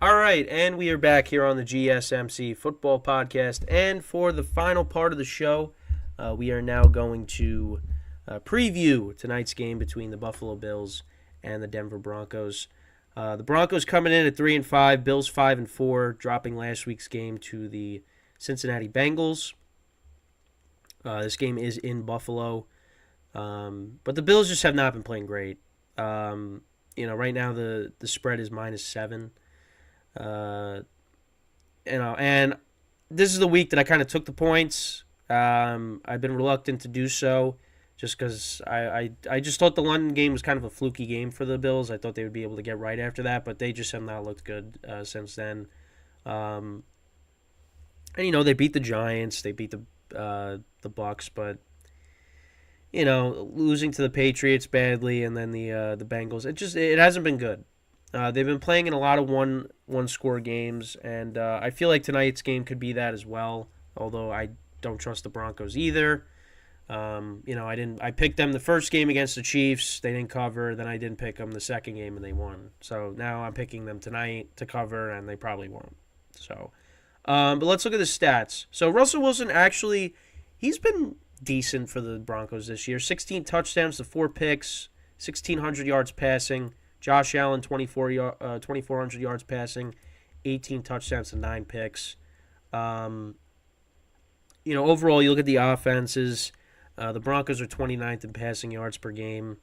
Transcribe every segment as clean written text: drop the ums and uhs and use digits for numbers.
All right, and we are back here on the GSMC Football Podcast. And for the final part of the show, we are now going to preview tonight's game between the Buffalo Bills and the Denver Broncos. The Broncos coming in at 3-5, Bills 5-4, dropping last week's game to the Cincinnati Bengals. This game is in Buffalo, but the Bills just have not been playing great. Right now the spread is -7. And this is the week that I kind of took the points. I've been reluctant to do so just because I just thought the London game was kind of a fluky game for the Bills. I thought they would be able to get right after that, but they just have not looked good since then. And they beat the Giants, they beat the Bucks, but losing to the Patriots badly and then the Bengals, it hasn't been good. They've been playing in a lot of one score games, and I feel like tonight's game could be that as well. Although I don't trust the Broncos either. I picked them the first game against the Chiefs, they didn't cover. Then I didn't pick them the second game, and they won. So now I'm picking them tonight to cover, and they probably won't. So, but let's look at the stats. So Russell Wilson he's been decent for the Broncos this year. 16 touchdowns to 4 picks, 1,600 yards passing. Josh Allen, 2,400 yards passing, 18 touchdowns to 9 picks. Overall, you look at the offenses. The Broncos are 29th in passing yards per game.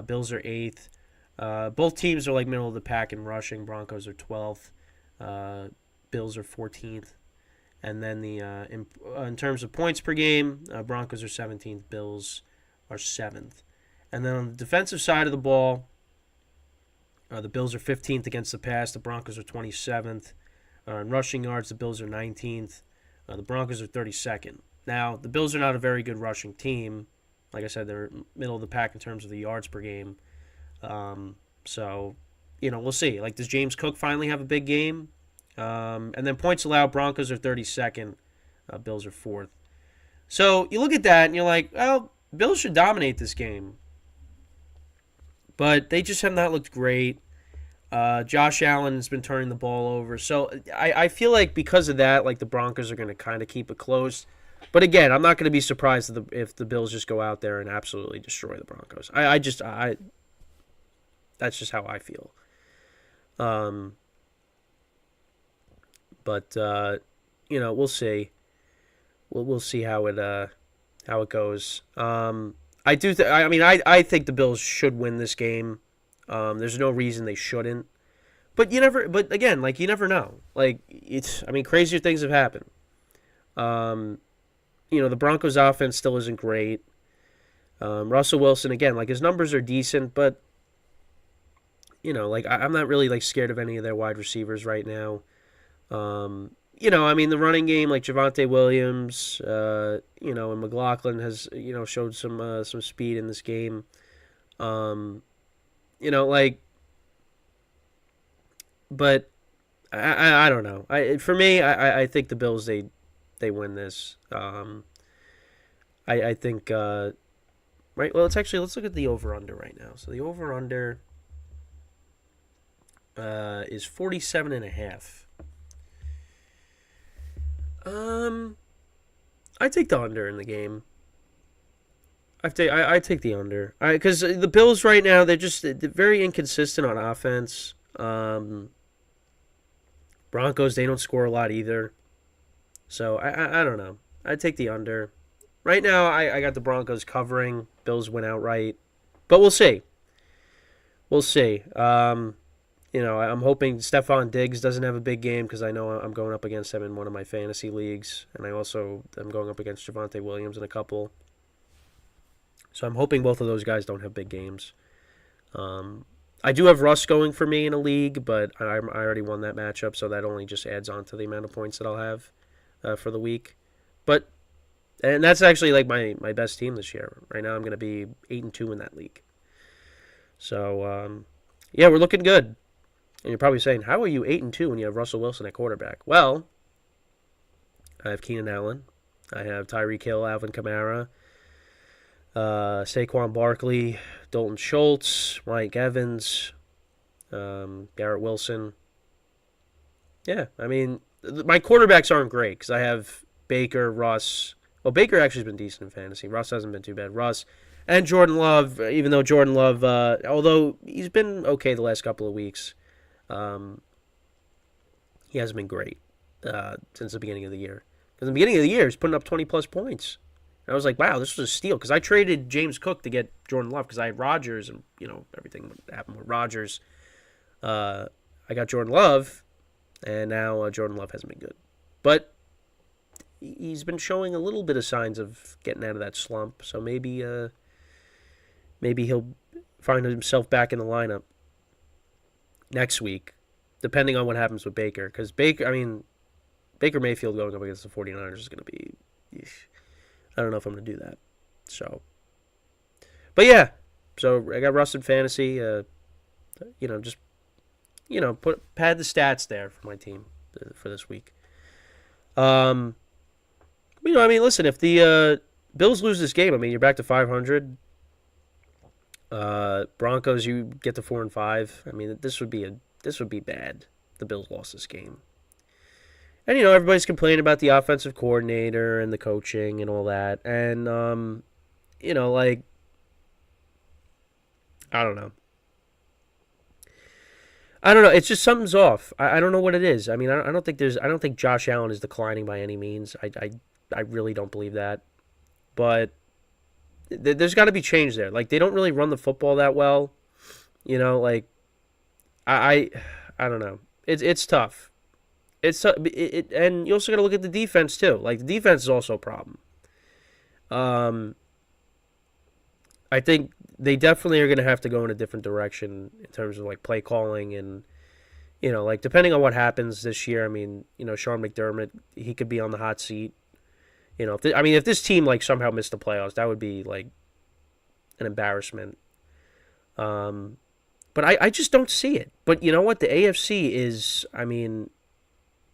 Bills are 8th. Both teams are like middle of the pack in rushing. Broncos are 12th. Bills are 14th. And then in terms of points per game, Broncos are 17th. Bills are 7th. And then on the defensive side of the ball, the Bills are 15th against the pass. The Broncos are 27th. In rushing yards, the Bills are 19th. The Broncos are 32nd. Now, the Bills are not a very good rushing team. Like I said, they're middle of the pack in terms of the yards per game. So, we'll see. Like, does James Cook finally have a big game? And then points allowed, Broncos are 32nd. Bills are 4th. So, you look at that, and you're like, well, Bills should dominate this game. But they just have not looked great. Josh Allen has been turning the ball over. So I feel like because of that, like the Broncos are going to kind of keep it close. But again, I'm not going to be surprised if the Bills just go out there and absolutely destroy the Broncos. That's just how I feel. But we'll see. We'll see how it goes. I think the Bills should win this game. There's no reason they shouldn't. But you never know. Crazier things have happened. The Broncos offense still isn't great. Russell Wilson, again, his numbers are decent, but I'm not really scared of any of their wide receivers right now. The running game, Javonte Williams, and McLaughlin has, showed some speed in this game. But I don't know. For me, I think the Bills they win this. I think right. Well, let's look at the over under right now. So the over under is 47.5. I take the under in the game. I take the under. Because the Bills right now, they're very inconsistent on offense. Broncos, they don't score a lot either. So I don't know. I take the under. Right now, I got the Broncos covering. Bills win outright. But we'll see. We'll see. I'm hoping Stephon Diggs doesn't have a big game because I know I'm going up against him in one of my fantasy leagues. And I also am going up against Javonte Williams in a couple. So I'm hoping both of those guys don't have big games. I do have Russ going for me in a league, but I already won that matchup, so that only just adds on to the amount of points that I'll have for the week. And that's actually my best team this year. Right now I'm going to be 8-2 in that league. So, we're looking good. And you're probably saying, how are you 8-2 when you have Russell Wilson at quarterback? Well, I have Keenan Allen. I have Tyreek Hill, Alvin Kamara, Saquon Barkley, Dalton Schultz, Mike Evans, Garrett Wilson. Yeah, I mean, my quarterbacks aren't great because I have Baker, Russ. Well, Baker actually has been decent in fantasy. Russ hasn't been too bad. Russ and Jordan Love, even though Jordan Love, although he's been okay the last couple of weeks, um, he hasn't been great since the beginning of the year. Because in the beginning of the year, he's putting up 20 plus points. And I was like, wow, this was a steal. Because I traded James Cook to get Jordan Love because I had Rodgers and, everything that happened with Rodgers. I got Jordan Love, and now Jordan Love hasn't been good. But he's been showing a little bit of signs of getting out of that slump. So maybe he'll find himself back in the lineup next week, depending on what happens with Baker. Because Baker Mayfield going up against the 49ers is going to be, I don't know if I'm going to do that. So, but yeah, so I got Russ in fantasy. Just pad the stats there for my team for this week. Listen, if the Bills lose this game, you're back to 500. Broncos, you get to 4-5. This would be bad. The Bills lost this game. And, everybody's complaining about the offensive coordinator and the coaching and all that. And, I don't know. It's just something's off. I don't know what it is. I don't think Josh Allen is declining by any means. I really don't believe that. But there's got to be change there. They don't really run the football that well. I don't know. It's tough. It's tough. And you also got to look at the defense too. The defense is also a problem. I think they definitely are going to have to go in a different direction in terms of play calling and depending on what happens this year. Sean McDermott, he could be on the hot seat. If this team somehow missed the playoffs, that would be an embarrassment. But I just don't see it. But you know what? The AFC is,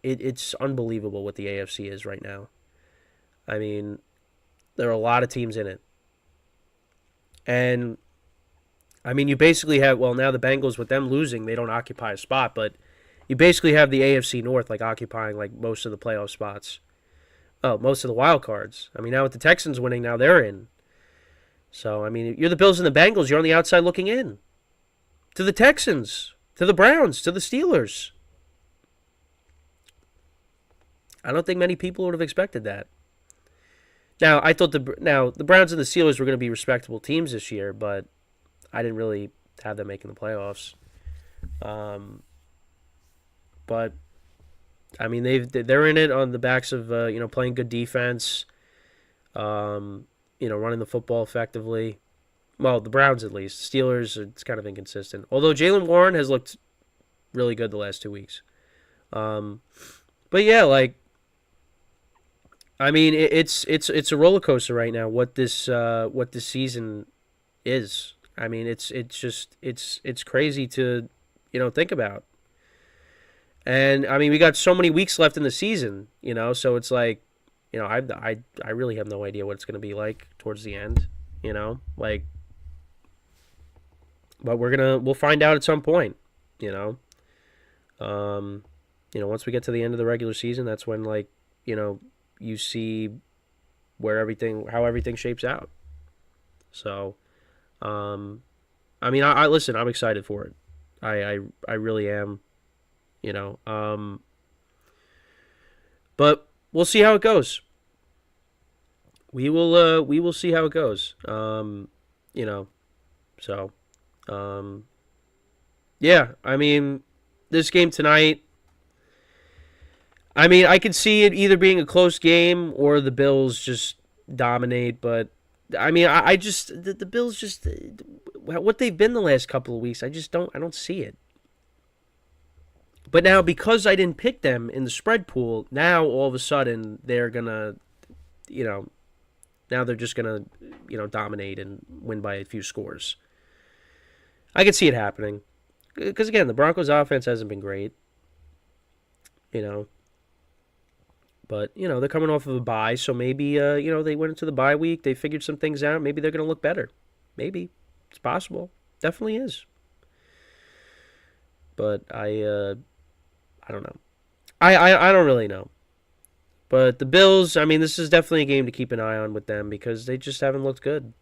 it's unbelievable what the AFC is right now. There are a lot of teams in it. And, you basically have, now the Bengals, with them losing, they don't occupy a spot, but you basically have the AFC North, occupying, most of the playoff spots. Oh, most of the wild cards. Now with the Texans winning, now they're in. So, you're the Bills and the Bengals, you're on the outside looking in. To the Texans, to the Browns, to the Steelers. I don't think many people would have expected that. Now, I thought the Browns and the Steelers were going to be respectable teams this year, but I didn't really have them making the playoffs. But they're in it on the backs of playing good defense, running the football effectively. Well, the Browns at least. Steelers, it's kind of inconsistent. Although Jaylen Warren has looked really good the last 2 weeks. But yeah, it's a roller coaster right now. What this season is. It's crazy to think about. And we got so many weeks left in the season, so it's I really have no idea what it's going to be like towards the end, but we'll find out at some point, once we get to the end of the regular season, that's when you see how everything shapes out. So, listen, I'm excited for it. I really am. But we'll see how it goes. We will see how it goes. This game tonight, I could see it either being a close game or the Bills just dominate, but the Bills just what they've been the last couple of weeks, I don't see it. But now, because I didn't pick them in the spread pool, now all of a sudden they're gonna, now they're just gonna, dominate and win by a few scores. I could see it happening, because again, the Broncos' offense hasn't been great, But they're coming off of a bye, so maybe they went into the bye week, they figured some things out. Maybe they're gonna look better. Maybe it's possible. Definitely is. But I don't know. I don't really know. But the Bills, I mean, this is definitely a game to keep an eye on with them because they just haven't looked good.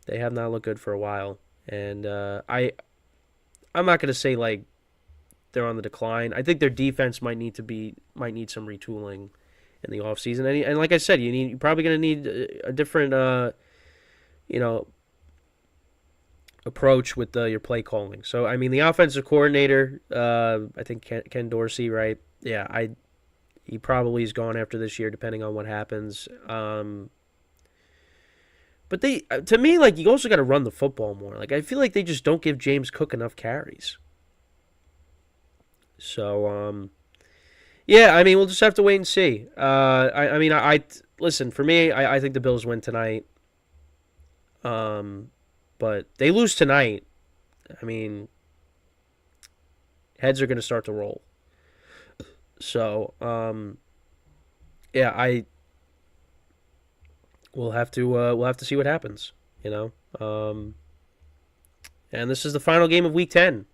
They have not looked good for a while. And I'm not going to say like they're on the decline. I think their defense might need some retooling in the offseason. And like I said, you're probably going to need a different you know approach with your play calling. So I mean, the offensive coordinator, I think Ken Dorsey, right? Yeah, he probably is gone after this year, depending on what happens. But to me, like you also got to run the football more. Like I feel like they just don't give James Cook enough carries. So yeah, I mean we'll just have to wait and see. I mean I listen for me. I think the Bills win tonight. But they lose tonight. I mean, heads are going to start to roll. So, yeah, we'll have to see what happens, and this is the final game of Week 10.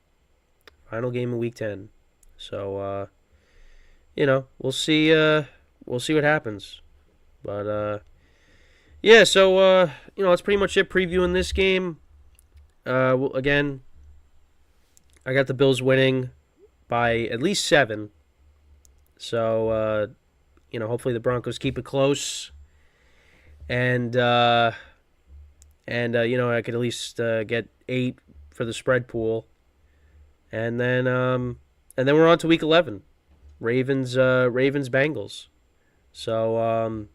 Final game of Week 10. So, we'll see what happens. But yeah, so that's pretty much it. Previewing this game. Again, I got the Bills winning by at least 7. So, hopefully the Broncos keep it close, and I could at least get 8 for the spread pool, and then we're on to Week 11, Ravens Bengals. So,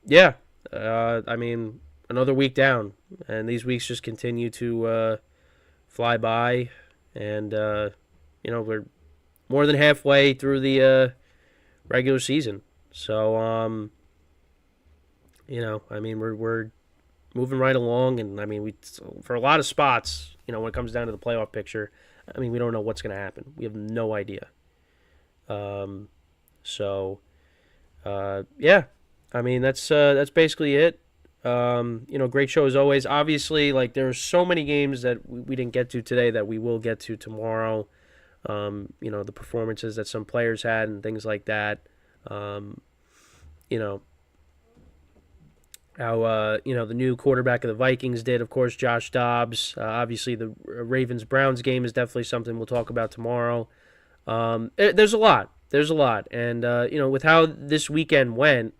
yeah, I mean another week down, and these weeks just continue to fly by, and we're more than halfway through the regular season. So, I mean, we're moving right along, and I mean, for a lot of spots, when it comes down to the playoff picture, I mean, we don't know what's going to happen. We have no idea. So, yeah, I mean, that's basically it. Great show as always. Obviously, like there are so many games that we didn't get to today that we will get to tomorrow. The performances that some players had and things like that. How the new quarterback of the Vikings did, of course, Josh Dobbs. Obviously, the Ravens-Browns game is definitely something we'll talk about tomorrow. There's a lot. And, with how this weekend went,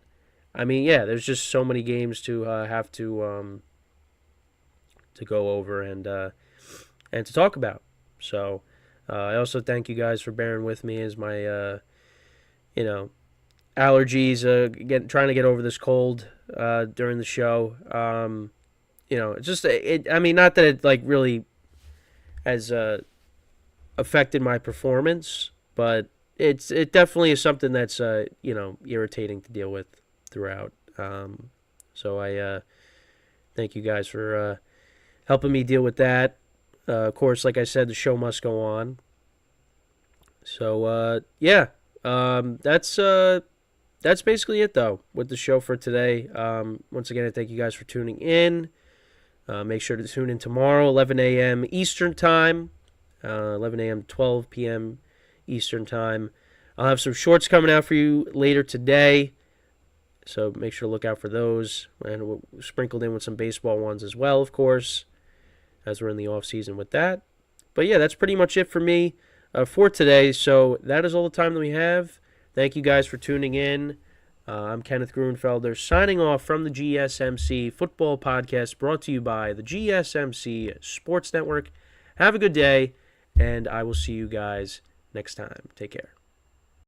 I mean, yeah, there's just so many games to have to go over and to talk about. So I also thank you guys for bearing with me as my allergies trying to get over this cold during the show. It's just I mean, not that it like really has affected my performance, but it definitely is something that's irritating to deal with throughout. So I thank you guys for helping me deal with that. Of course, like I said, the show must go on. So yeah, that's basically it though with the show for today. Once again, I thank you guys for tuning in. Make sure to tune in tomorrow, 11 a.m. Eastern Time, 11 a.m. 12 p.m. Eastern Time. I'll have some shorts coming out for you later today. So make sure to look out for those. And we're sprinkled in with some baseball ones as well, of course, as we're in the off season with that. But yeah, that's pretty much it for me for today. So that is all the time that we have. Thank you guys for tuning in. I'm Kenneth Gruenfelder signing off from the GSMC Football Podcast brought to you by the GSMC Sports Network. Have a good day, and I will see you guys next time. Take care.